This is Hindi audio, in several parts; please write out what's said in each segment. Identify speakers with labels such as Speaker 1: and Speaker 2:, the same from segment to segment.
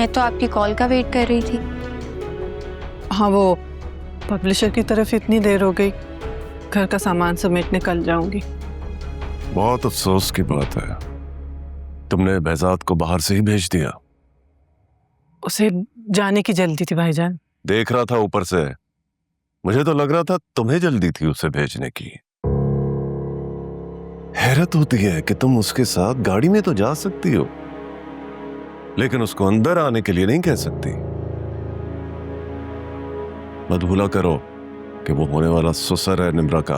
Speaker 1: मैं तो आपकी कॉल का वेट कर रही थी।
Speaker 2: हाँ, वो पब्लिशर की तरफ इतनी देर हो गई, घर का सामान समेटने कल जाऊंगी।
Speaker 3: बहुत अफसोस की बात है, तुमने behzad को बाहर से ही भेज दिया।
Speaker 2: उसे जाने की जल्दी थी भाईजान।
Speaker 3: देख रहा था ऊपर से, मुझे तो लग रहा था तुम्हें जल्दी थी उसे भेजने की। हैरत होती है कि तुम उसके साथ गाड़ी में तो जा सकती हो, लेकिन उसको अंदर आने के लिए नहीं कह सकती। मत भूला करो कि वो होने वाला ससुर है निम्रा का।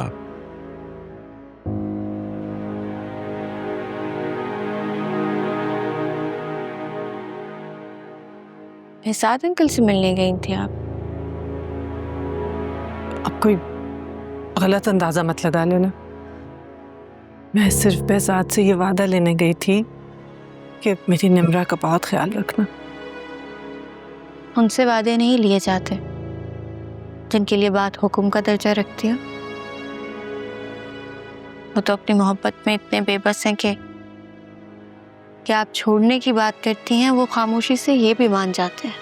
Speaker 1: behzad अंकल से मिलने गई थी आप?
Speaker 2: अब कोई गलत अंदाजा मत लगा लेना। मैं सिर्फ behzad से ये वादा लेने गई थी कि मेरी निम्रा का बहुत ख्याल रखना।
Speaker 1: उनसे वादे नहीं लिए जाते जिनके लिए बात हुक्म का दर्जा रखती है। वो तो अपनी मोहब्बत में इतने बेबस हैं कि आप छोड़ने की बात करती हैं, वो खामोशी से ये भी मान जाते हैं।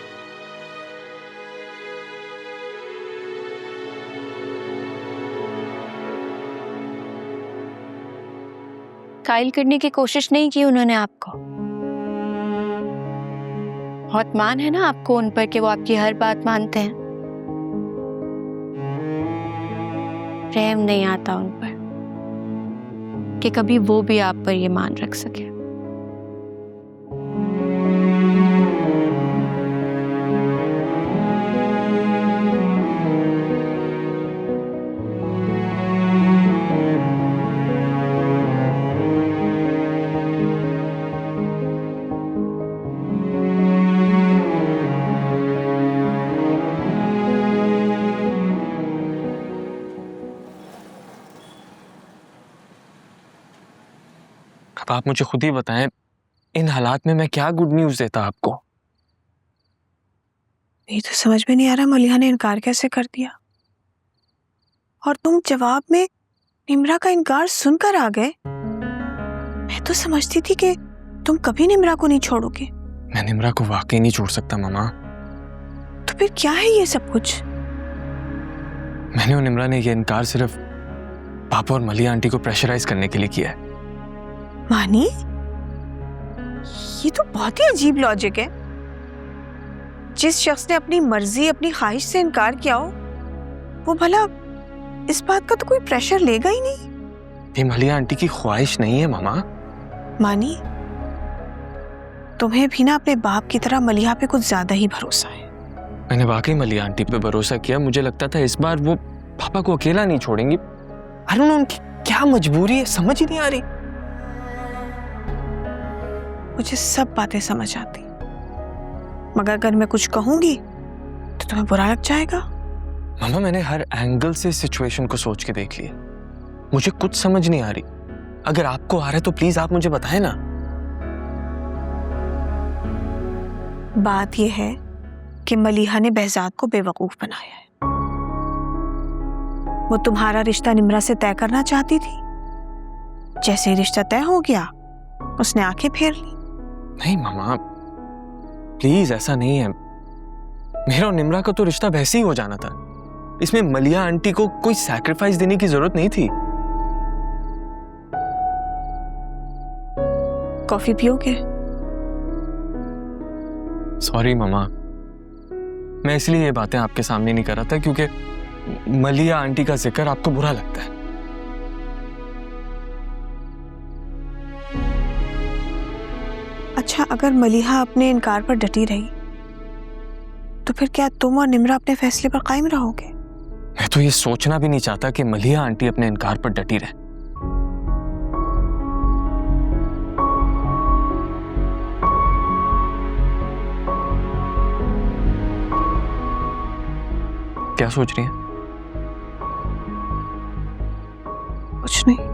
Speaker 1: कायल करने की कोशिश नहीं की उन्होंने आपको। बहुत मान है ना आपको उन पर कि वो आपकी हर बात मानते हैं। रहम नहीं आता उन पर कि कभी वो भी आप पर ये मान रख सके।
Speaker 4: अब आप मुझे खुद ही बताएं, इन हालात में मैं क्या गुड न्यूज़ देता आपको?
Speaker 5: ये तो समझ में नहीं आ रहा मलिहा ने इनकार कैसे कर दिया, और तुम जवाब में निम्रा का इनकार सुनकर आ गए। मैं तो समझती थी कि तुम कभी निम्रा को नहीं छोड़ोगे।
Speaker 4: मैं निम्रा को वाकई नहीं छोड़ सकता मामा।
Speaker 5: तो फिर क्या है ये सब कुछ?
Speaker 4: मैंने और निम्रा ने ये इनकार सिर्फ पापा और मलिया आंटी को प्रेशराइज करने के लिए किया है।
Speaker 5: मानी, ये तो बहुत ही अजीब लॉजिक है। जिस शख्स ने अपनी मर्जी अपनी ख्वाहिश से इनकार किया हो, वो भला इस बात का तो कोई प्रेशर लेगा ही नहीं।
Speaker 4: ये मलिया आंटी की ख्वाहिश नहीं है मामा।
Speaker 5: मानी, तुम्हें भी ना अपने बाप की तरह मलिहा पे कुछ ज्यादा ही भरोसा है।
Speaker 4: मैंने वाकई मलिया आंटी पे भरोसा किया। मुझे लगता था इस बार वो पापा को अकेला नहीं छोड़ेंगी। आई डोंट नो उनकी क्या मजबूरी है, समझ ही नहीं आ रही।
Speaker 5: मुझे सब बातें समझ आती, मगर अगर मैं कुछ कहूंगी तो तुम्हें बुरा लग जाएगा।
Speaker 4: मामा, मैंने हर एंगल से सिचुएशन को सोच के देख लिया। मुझे कुछ समझ नहीं आ रही। अगर आपको आ रहा है तो प्लीज आप मुझे बताएं ना।
Speaker 5: बात यह है कि मलिहा ने behzad को बेवकूफ बनाया है। वो तुम्हारा रिश्ता निम्रा से तय करना चाहती थी। जैसे ही रिश्ता तय हो गया, उसने आंखें फेर ली।
Speaker 4: नहीं मामा, प्लीज ऐसा नहीं है। मेरा और निम्रा का तो रिश्ता वैसे ही हो जाना था। इसमें मलिया आंटी को कोई सैक्रिफाइस देने की जरूरत नहीं थी।
Speaker 5: कॉफी पियोगे?
Speaker 4: सॉरी मामा, मैं इसलिए ये बातें आपके सामने नहीं कर रहा था क्योंकि मलिया आंटी का जिक्र आपको बुरा लगता है।
Speaker 5: अच्छा, अगर मलिहा अपने इनकार पर डटी रही तो फिर क्या तुम और निम्रा अपने फैसले पर कायम रहोगे?
Speaker 4: मैं तो ये सोचना भी नहीं चाहता कि मलिया आंटी अपने इनकार पर डटी रहे। क्या सोच रही हैं?
Speaker 5: कुछ नहीं।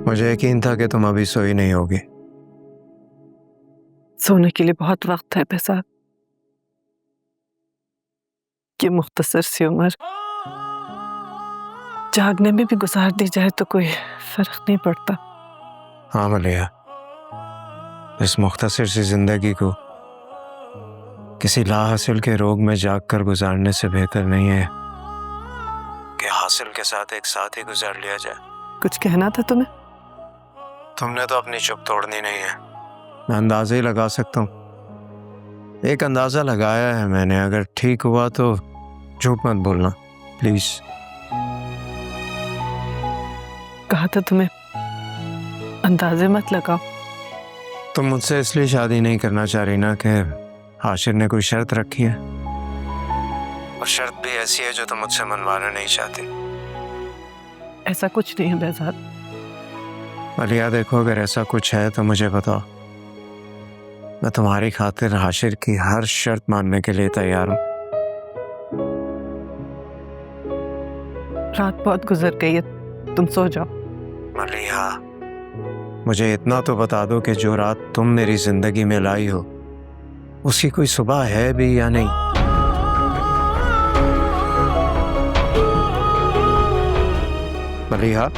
Speaker 6: मुझे यकीन था कि तुम अभी सोई नहीं होगी।
Speaker 2: सोने के लिए बहुत वक्त है बेसात। ये मुख्तसर सी उम्र जागने में भी गुजार दी जाए तो कोई फर्क नहीं पड़ता।
Speaker 6: हाँ मलिया, इस मुख्तसर सी जिंदगी को किसी लाहासिल के रोग में जाग कर गुजारने से बेहतर नहीं है कि हासिल के साथ एक साथ ही गुजार लिया जाए।
Speaker 2: कुछ कहना था तुम्हें?
Speaker 6: तुमने तो अपनी चुप तोड़नी नहीं है। मैं अंदाजा ही लगा सकता हूँ। एक अंदाजा लगाया है मैंने, अगर ठीक हुआ तो झूठ मत बोलना प्लीज।
Speaker 2: कहा था तुम्हें अंदाजे मत लगाओ।
Speaker 6: तुम मुझसे इसलिए शादी नहीं करना चाह रही ना कि हाशिर ने कोई शर्त रखी है, और शर्त भी ऐसी है जो तुम मुझसे मनवाना नहीं चाहती।
Speaker 2: ऐसा कुछ नहीं है बेजात।
Speaker 6: मलिया देखो, अगर ऐसा कुछ है तो मुझे बताओ। मैं तुम्हारी खातिर हाशिर की हर शर्त मानने के लिए तैयार हूँ।
Speaker 2: रात बहुत गुजर गई है, तुम सो जाओ।
Speaker 6: मलिया, मुझे इतना तो बता दो कि जो रात तुम मेरी जिंदगी में लाई हो उसकी कोई सुबह है भी या नहीं। मलिया।